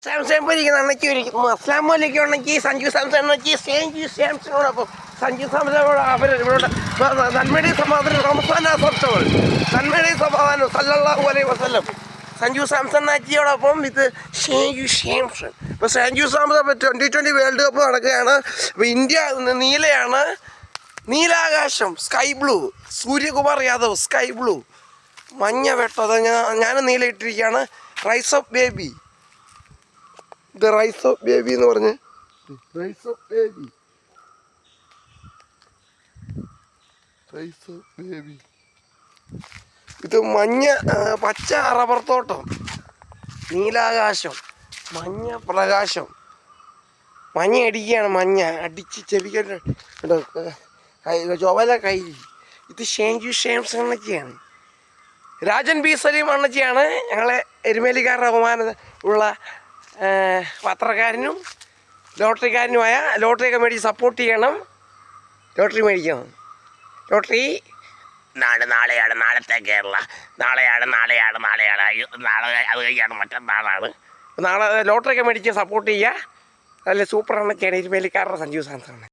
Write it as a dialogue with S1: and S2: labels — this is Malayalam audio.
S1: സാംസങ് ഇരിക്കുന്നു. അസ്ലാം വലൈക്കും ഉണ്ടെങ്കിൽ സഞ്ജു സാംസൺ ഉണ്ടെങ്കിൽ സാംസണോടൊപ്പം സഞ്ജു സാംസണോട് അവർ ഇവരോട് നന്മയുടെയും സമാധാനം റംസാൻ ആശംസകൾ. നന്മയുടെയും സമാധാനം സല്ലല്ലാഹു അലൈഹി വസല്ലം. സഞ്ജു സാംസൺ നാച്ചിയോടൊപ്പം ഇത് സാംസൺ. ഇപ്പോൾ Sanju Samson T20 world cup നടക്കുകയാണ്. ഇപ്പോൾ ഇന്ത്യ നീലയാണ്, നീലാകാശം sky blue. Suryakumar Yadav sky blue, മഞ്ഞ വെട്ടം. അത് ഞാൻ നീല ഇട്ടിരിക്കുകയാണ്. റൈസ് ഓഫ് ബേബി, ഇത് റൈസ് ഓഫ് ബേബി എന്ന് പറഞ്ഞ് rise of baby, rise of baby. ഇത് മഞ്ഞ പച്ച റബ്ബർ തോട്ടം, നീലാകാശം, മഞ്ഞ പ്രകാശം. മഞ്ഞ അടിക്കുകയാണ്, മഞ്ഞ അടിച്ച് ചെവിക്കല്ലോ ചൊവല കൈ. ഇത് സാംസൺ അണ്ണച്ചിയാണ്, രാജൻ ബി സലീം അണ്ണച്ചിയാണ്. ഞങ്ങളെ എരുമേലിക്കാരുടെ ബഹുമാന ഉള്ള പത്രക്കാരനും ലോട്ടറിക്കാരനുമായ. ലോട്ടറിയൊക്കെ മേടിച്ച് സപ്പോർട്ട് ചെയ്യണം. ലോട്ടറി മേടിക്കണം. ലോട്ടറി നാളെയാണ്, നാളത്തെ കേരള, നാളെ അത് കഴിയാണ്, മറ്റന്നാളാണ്. നാളെ ലോട്ടറിയൊക്കെ മേടിച്ച് സപ്പോർട്ട് ചെയ്യുക. നല്ല സൂപ്പർ അണ്ണച്ചിയാണ് എരുമേലിക്കാരുടെ സഞ്ജു സാംസൺ.